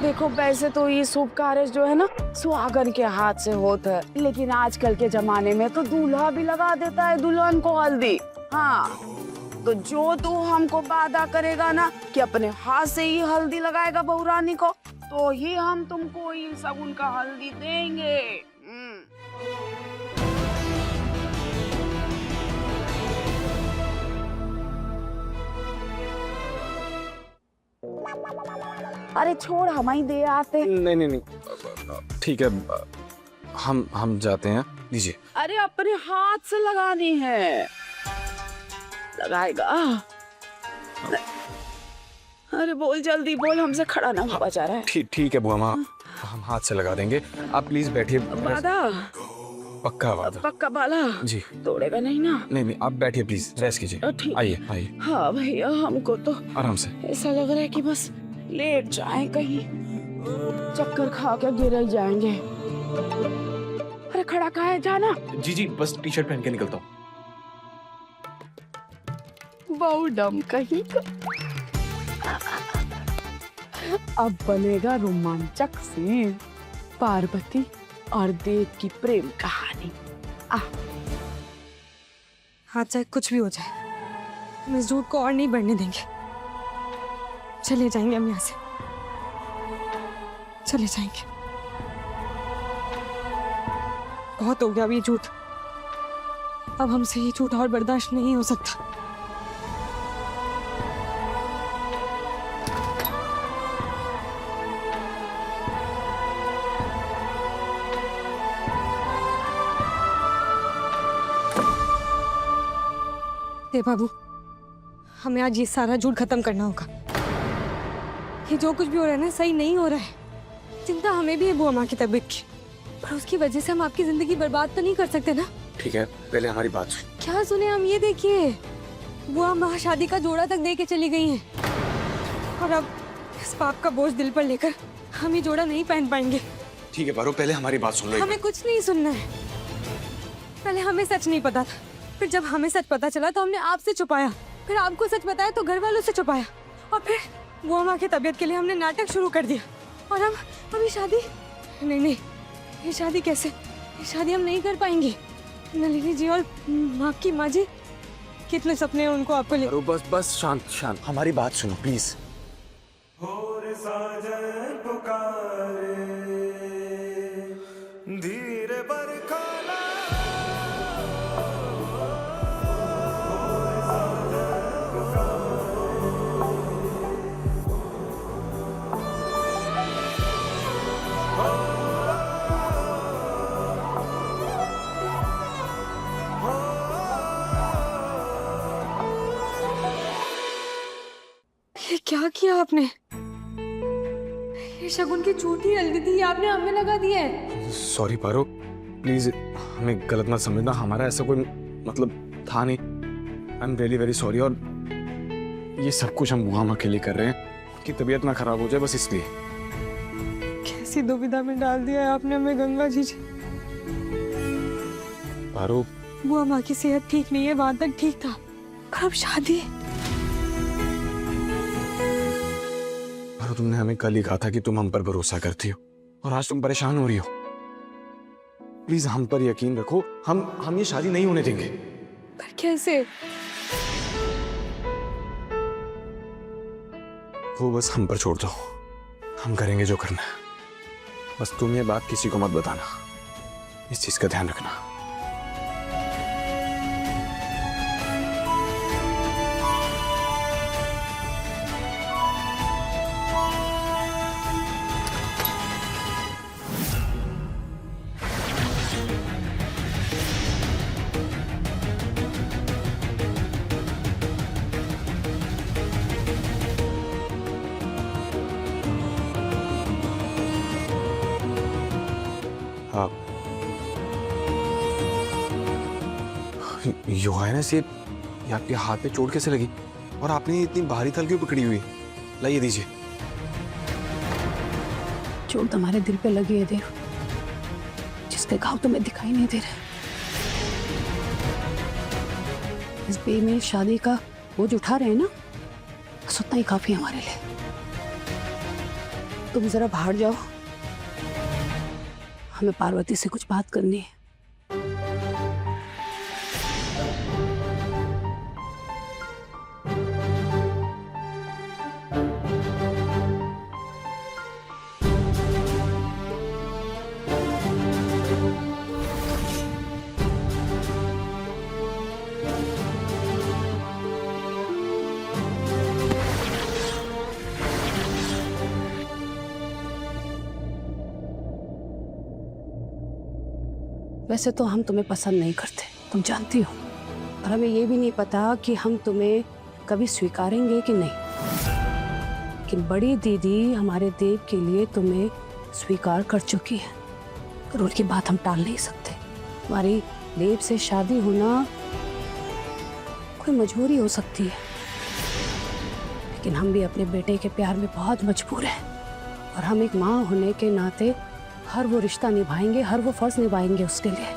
देखो वैसे तो ये शुभ कार्य जो है ना सुहागन के हाथ से होता है, लेकिन आजकल के जमाने में तो दूल्हा भी लगा देता है दुल्हन को हल्दी। हाँ, तो जो तू हमको वादा करेगा ना कि अपने हाथ से ही हल्दी लगाएगा बहू रानी को, तो ही हम तुमको ये शगुन का हल्दी देंगे। अरे छोड़, हम ही दे आते। नहीं नहीं नहीं, ठीक है, हम जाते हैं, लीजिए। अरे अपने हाथ से लगानी है, लगाएगा। अरे बोल जल्दी बोल, हमसे खड़ा ना हुआ जा रहा है। ठीक है बुआ माँ, हम हाथ से लगा देंगे, आप प्लीज बैठिए। वादा? पक्का वादा। पक्का बाला जी। तोड़ेगा नहीं ना? नहीं, आप बैठिए प्लीज, रेस्ट कीजिए। आइए आइए। हाँ भैया, हमको तो आराम से। ऐसा लग रहा है कि बस लेट जाए, कहीं चक्कर खा के गिर ही जाएंगे। अरे खड़ा कहाँ है, जाना। जी, बस टी शर्ट पहन के निकलता हूँ। बहु डम कहीं का। अब बनेगा रोमांचक सीन, पार्वती और देव की प्रेम कहानी। हाँ, चाहे कुछ भी हो जाए, हम इस झूठ को और नहीं बढ़ने देंगे। चले जाएंगे हम यहाँ से, चले जाएंगे। बहुत हो गया अब ये झूठ, अब हमसे ये झूठ और बर्दाश्त नहीं हो सकता। दे बाबू, हमें आज ये सारा झूठ खत्म करना होगा। ये जो कुछ भी हो रहा है ना, सही नहीं हो रहा है। चिंता हमें भी है बुआ माँ की तबीयत की, पर उसकी वजह से हम आपकी जिंदगी बर्बाद तो नहीं कर सकते ना। ठीक है, पहले हमारी बात सुन। क्या सुने हम? ये देखिए, बुआ माँ शादी का जोड़ा तक दे के चली गई हैं, और अब इस पाप का बोझ दिल पर लेकर हम ये जोड़ा नहीं पहन पाएंगे। ठीक है पारो, पहले हमारी बात सुन लो। हमें कुछ नहीं सुनना है। पहले हमें सच नहीं पता था, फिर जब हमें सच पता चला तो हमने आपसे छुपाया, फिर आपको सच बताया तो घर वालों से छुपाया, और फिर बुआ माँ की तबीयत के लिए हमने नाटक शुरू कर दिया। और हम ये शादी नहीं, ये शादी कैसे? ये शादी हम नहीं कर पाएंगे। नलिनी जी और माँ की माँ जी, कितने सपने हैं उनको आपको ले। बस शांत, हमारी बात सुनो प्लीज। धीरे ये क्या किया आपने? ये शगुन की झूठी हल्दी थी, आपने हमें लगा दी है। सॉरी पारो, प्लीज हमें गलत मत समझना, हमारा ऐसा कोई मतलब था नहीं। I am really very sorry, और ये सब कुछ हम बुआ माँ के लिए कर रहे हैं कि तबीयत ना खराब हो जाए, बस इसलिए। कैसी दुविधा में डाल दिया है आपने हमें गंगा जी। पारो, बुआ माँ की सेहत ठीक नहीं है, वहां तक ठीक था, पर अब शादी। पारो, तुमने हमें कल ही कहा था कि तुम हम पर भरोसा करती हो, और आज तुम परेशान हो रही हो। प्लीज हम पर यकीन रखो, हम ये शादी नहीं होने देंगे। पर कैसे? वो बस हम पर छोड़ दो, हम करेंगे जो करना है। बस तुम ये बात किसी को मत बताना, इस चीज का ध्यान रखना। हाँ, योहानस, ये आपके हाथ पे चोट कैसे लगी, और आपने इतनी भारी थल क्यों पकड़ी हुई? लाइए दीजिए। चोट हमारे दिल पे लगी है देव, जिसके घाव तुम्हें दिखाई नहीं दे रहे। इस बेमेल शादी का बोझ उठा रहे हैं ना, बस उतना ही काफी हमारे लिए। तुम जरा बाहर जाओ, हमें पार्वती से कुछ बात करनी है। वैसे तो हम तुम्हें पसंद नहीं करते, तुम जानती हो, और हमें ये भी नहीं पता कि हम तुम्हें कभी स्वीकारेंगे कि नहीं। लेकिन बड़ी दीदी हमारे देव के लिए तुम्हें स्वीकार कर चुकी है और उनकी बात हम टाल नहीं सकते। हमारी देव से शादी होना कोई मजबूरी हो सकती है, लेकिन हम भी अपने बेटे के प्यार में बहुत मजबूर हैं और हम एक माँ होने के नाते हर वो रिश्ता निभाएंगे, हर वो फर्ज निभाएंगे उसके लिए।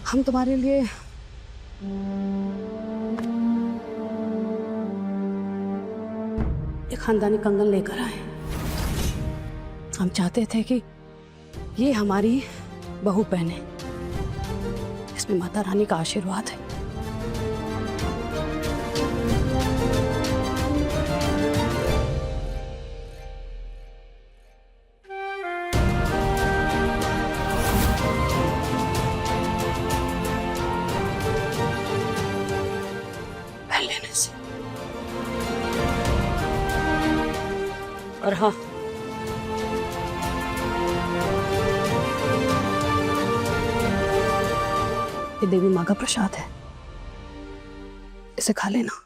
हम तुम्हारे लिए एक खानदानी कंगन लेकर आए। हम चाहते थे कि ये हमारी बहू पहने, इसमें माता रानी का आशीर्वाद है। और हाँ, ये देवी माँ का प्रसाद है, इसे खा लेना।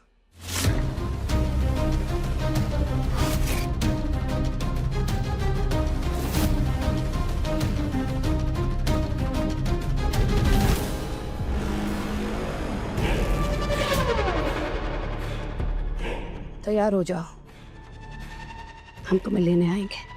तैयार हो जाओ, हम तुम्हें लेने आएंगे।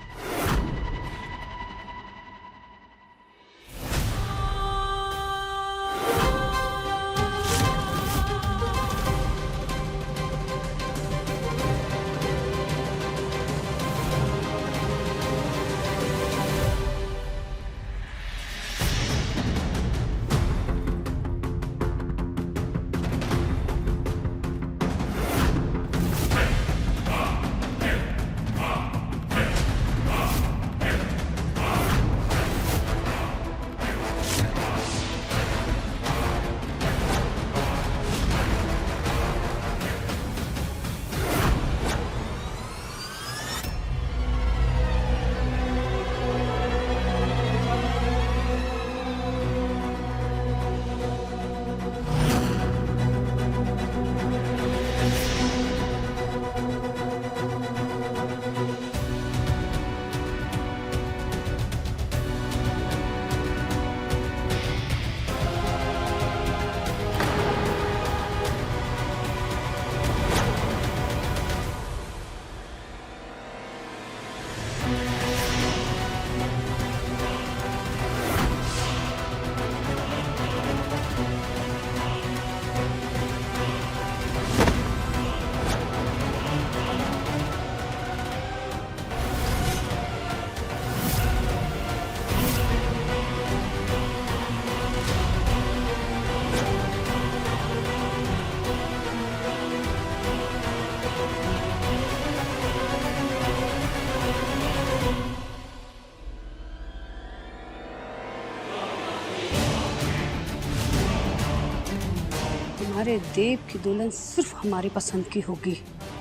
हमारे देव की दुल्हन सिर्फ हमारी पसंद की होगी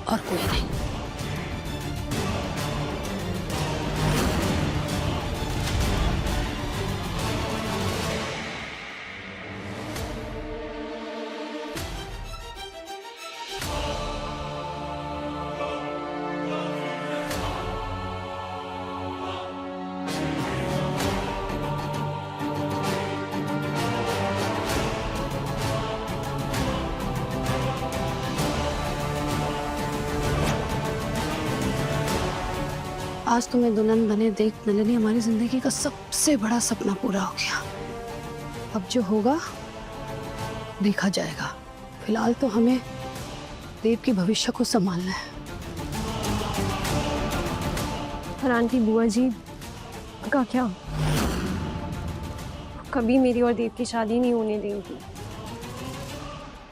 और कोई नहीं। आज तुम्हें दुल्हन बने देख नलिनी हमारी जिंदगी का सबसे बड़ा सपना पूरा हो गया। अब जो होगा देखा जाएगा। फिलहाल तो हमें देव के भविष्य को संभालना है। और आंटी बुआ जी का क्या? कभी मेरी और देव की शादी नहीं होने देंगी।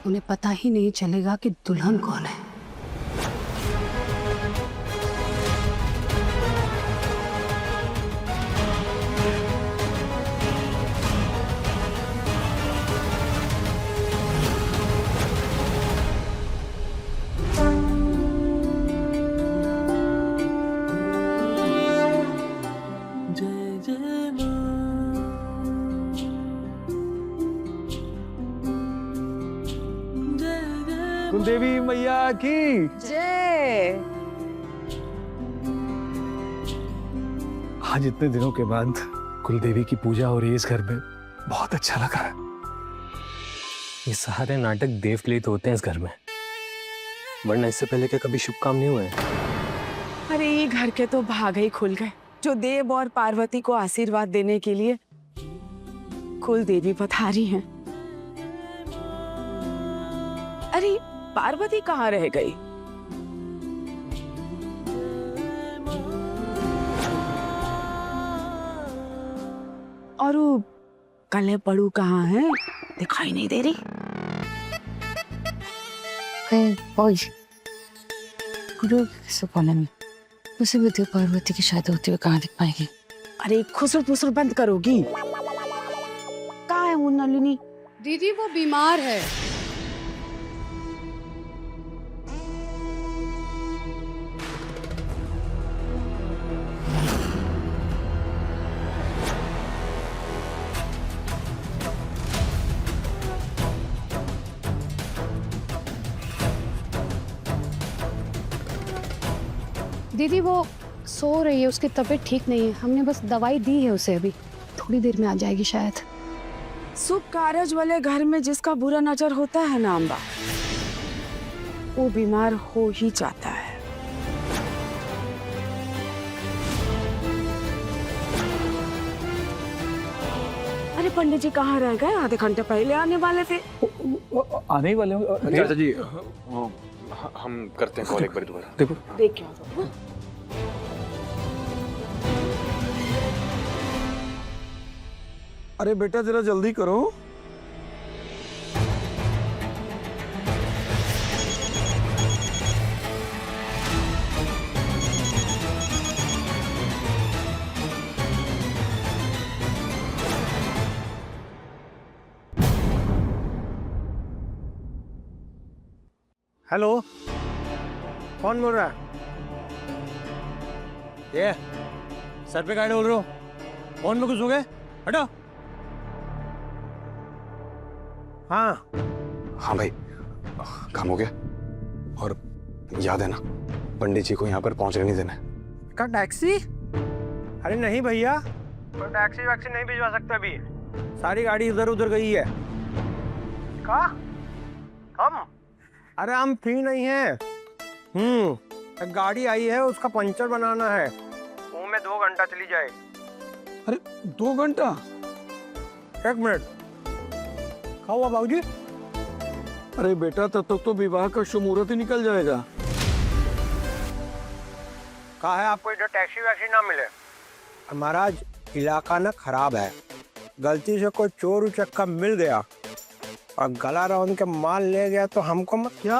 उन्हें पता ही नहीं चलेगा कि दुल्हन कौन है। कुलदेवी मैया की जय। आज इतने दिनों के बाद कुलदेवी की पूजा हो रही है इस घर में, बहुत अच्छा लग रहा है। ये सारे नाटक देव के लिए तो होते हैं इस घर में, वरना इससे पहले क्या कभी शुभ काम नहीं हुए? अरे ये घर के तो भाग ही खुल गए, जो देव और पार्वती को आशीर्वाद देने के लिए कुल देवी पधारी हैं। अरे पार्वती कहाँ रह गई? और वो कले पड़ू कहाँ है? दिखाई नहीं दे रही। उसे भी देव पार्वती की शादी होती हुई कहाँ दिख पाएगी? अरे खुसुर फुसुर बंद करोगी? कहाँ है वो नलिनी? दीदी वो बीमार है। दीदी वो सो रही है, उसकी तबीयत ठीक नहीं है। हमने बस दवाई दी है उसे, अभी थोड़ी देर में आ जाएगी शायद। शुभ कारज वाले घर में जिसका बुरा नजर होता है ना अम्बा, वो बीमार हो ही जाता है। अरे पंडित जी कहाँ रह गए? आधे घंटे पहले आने वाले थे। आने ही वाले हो। चाचा जी हम करते हैं कॉल एक बार दोबारा। देखो देख क्या होता है। अरे बेटा जरा जल्दी करो। हेलो, कौन बोल रहा है? ये सर पे काहे बोल रहे हो? फोन में घुसोगे? हटो। हाँ हाँ भाई, काम हो गया। और याद है ना, पंडित जी को यहाँ पर पहुँचने नहीं देना है। का टैक्सी? अरे नहीं भैया, कोई टैक्सी वैक्सी नहीं भिजवा सकते अभी। सारी गाड़ी इधर उधर गई है। का? हम? अरे हम फ्री नहीं है। एक गाड़ी आई है, उसका पंचर बनाना है, वो में 2 घंटा चली जाए। अरे 2 घंटा? 1 मिनट। क्या हुआ बाबूजी? अरे बेटा तब तक तो विवाह का शुभ मुहूर्त ही निकल जाएगा। कहा है आपको इधर टैक्सी वैक्सी ना मिले? महाराज इलाका ना खराब है, गलती से कोई चोर उचक्का मिल गया और गला रौंद के माल ले गया तो हमको मत। क्या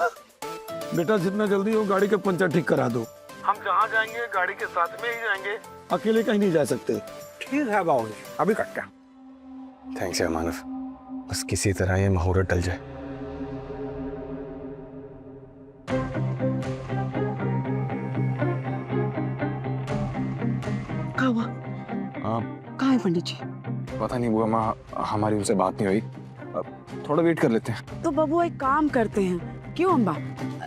बेटा, जितना जल्दी हो गाड़ी के पंचर ठीक करा दो। हम जहाँ जाएंगे गाड़ी के साथ में ही जाएंगे, अकेले कहीं नहीं जा सकते। ठीक है बाबूजी, अभी करते हैं। थैंक्स यार मानव, बस किसी तरह ये मुहूर्त टल जाए। क्या हुआ? कहाँ है पंडित जी? पता नहीं बुआ माँ, हमारी उनसे बात नहीं हुई। थोड़ा वेट कर लेते हैं। तो बबुआ एक काम करते हैं, क्यों अम्बा,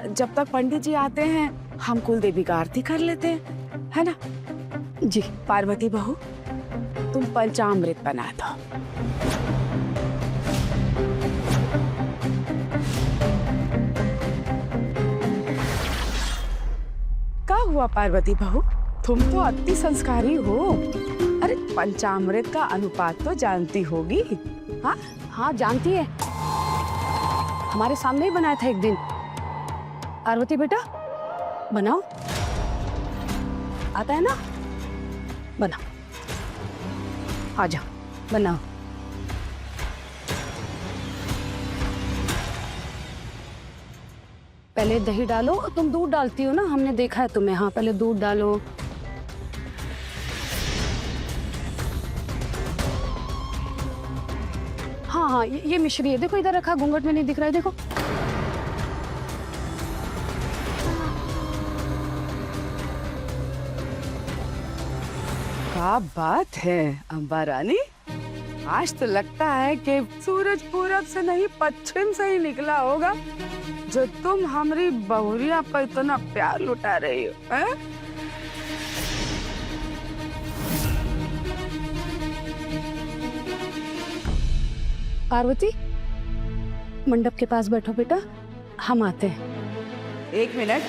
जब तक पंडित जी आते हैं हम कुल देवी का आरती कर लेते हैं, है ना? जी पार्वती बहू, तुम पंचामृत बना दो। क्या हुआ पार्वती बहू, तुम तो अति संस्कारी हो। अरे पंचामृत का अनुपात तो जानती होगी। हाँ हाँ जानती है, हमारे सामने ही बनाया था एक दिन। पार्वती बेटा बनाओ, आता है ना? बनाओ, आ जाओ बनाओ। पहले दही डालो। तुम दूध डालती हो ना, हमने देखा है तुम्हें। हाँ, पहले दूध डालो। हाँ हाँ, ये मिश्री है, देखो इधर रखा, घूंघट में नहीं दिख रहा है, देखो। क्या बात है अम्बा रानी, आज तो लगता है कि सूरज पूरब से नहीं पश्चिम से ही निकला होगा, जो तुम हमारी बहुरिया पर इतना प्यार लुटा रही हो। हैं? पार्वती, मंडप के पास बैठो बेटा, हम आते हैं। एक मिनट।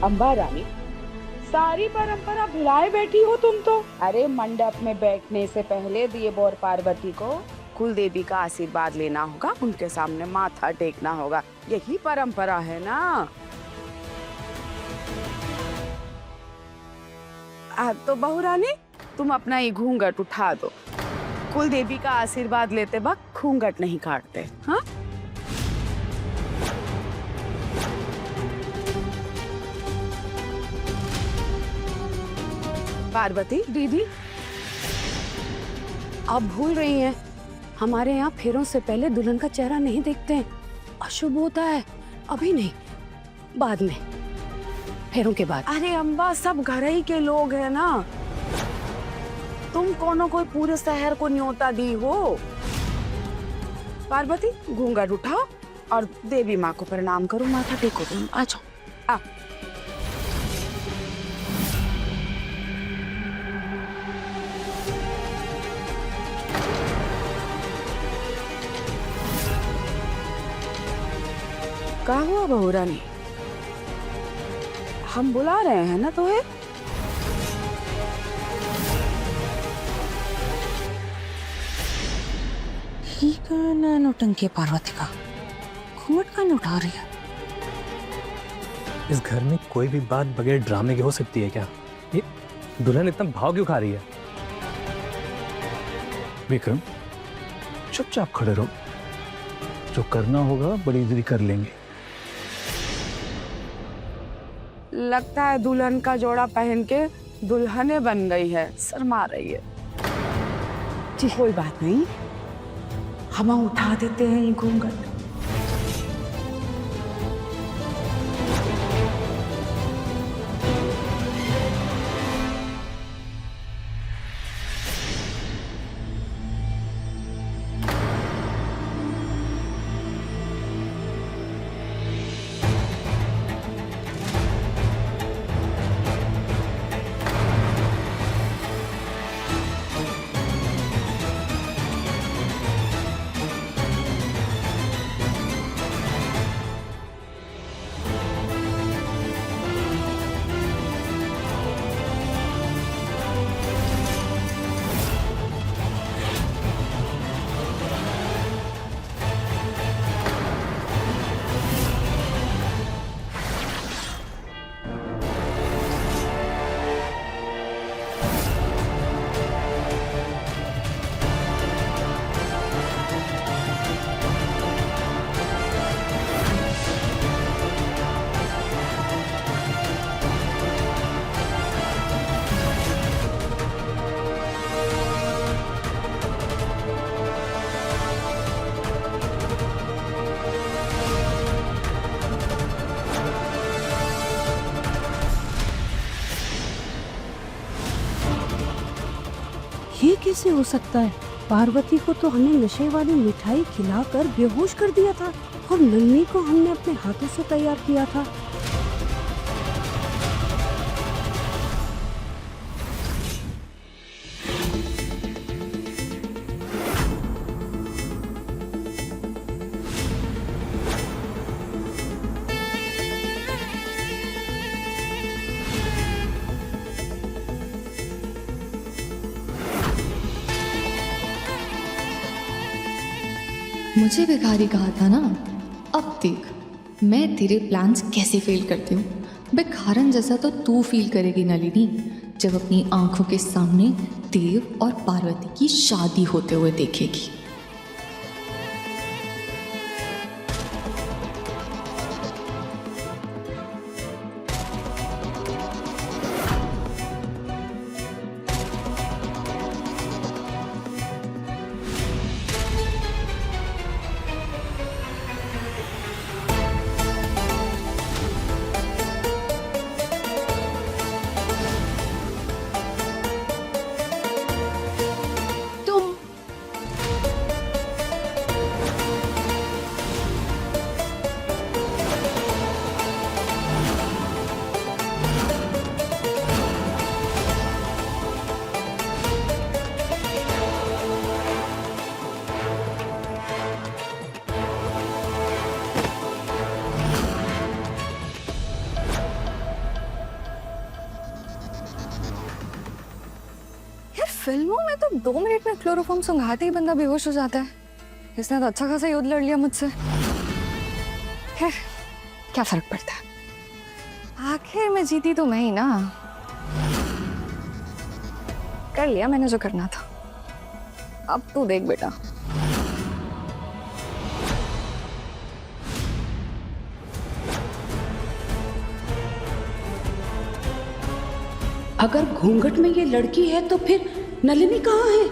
अम्बा रानी, सारी परंपरा भुलाए बैठी हो तुम तो। अरे मंडप में बैठने से पहले देव और पार्वती को कुल देवी का आशीर्वाद लेना होगा, उनके सामने माथा टेकना होगा, यही परंपरा है ना। तो बहू रानी, तुम अपना ये घूंघट उठा दो। कुल देवी का आशीर्वाद लेते वक्त घूंघट नहीं काटते। हाँ, पार्वती दीदी, आप भूल रही हैं, हमारे यहाँ फेरों से पहले दुल्हन का चेहरा नहीं देखते हैं, अशुभ होता है। अभी नहीं, बाद में, फेरों के बाद। अरे अम्बा, सब घर ही के लोग हैं ना, तुम कोनो कोई पूरे शहर को न्योता दी हो। पार्वती, घूंघट उठाओ और देवी माँ को प्रणाम करो, माथा टेको। तुम आ जाओ। आ क्या हुआ बहू रानी, हम बुला रहे हैं ना तुम्हें। ठीक है ना, नौटंकी पार्वती का घूंघट का नहीं उठा रही है। इस घर में कोई भी बात बगैर ड्रामे के हो सकती है क्या? ये दुल्हन इतना भाव क्यों खा रही है? विक्रम, चुपचाप खड़े रहो, जो करना होगा बड़ी जल्दी कर लेंगे। लगता है दुल्हन का जोड़ा पहन के दुल्हने बन गई है, शर्मा रही है। जी कोई बात नहीं, हम उठा देते हैं ये घूंघट। ये कैसे हो सकता है? पार्वती को तो हमने नशे वाली मिठाई खिलाकर बेहोश कर दिया था और नन्ही को हमने अपने हाथों से तैयार किया था। मुझे भिखारी कहा था ना, अब देख मैं तेरे प्लान्स कैसे फेल करती हूँ। बेखारन जैसा तो तू फील करेगी नलिनी जब अपनी आंखों के सामने देव और पार्वती की शादी होते हुए देखेगी। तुम यार फिल्मों में तो 2 मिनट में क्लोरोफॉर्म सुंघाते ही बंदा बेहोश हो जाता है। इसने तो अच्छा खासा युद्ध लड़ लिया मुझसे। खैर क्या फर्क पड़ता है, आखिर में जीती तो मैं ही ना। कर लिया मैंने जो करना था, अब तू देख बेटा। अगर घूंघट में ये लड़की है तो फिर नलिनी कहाँ है?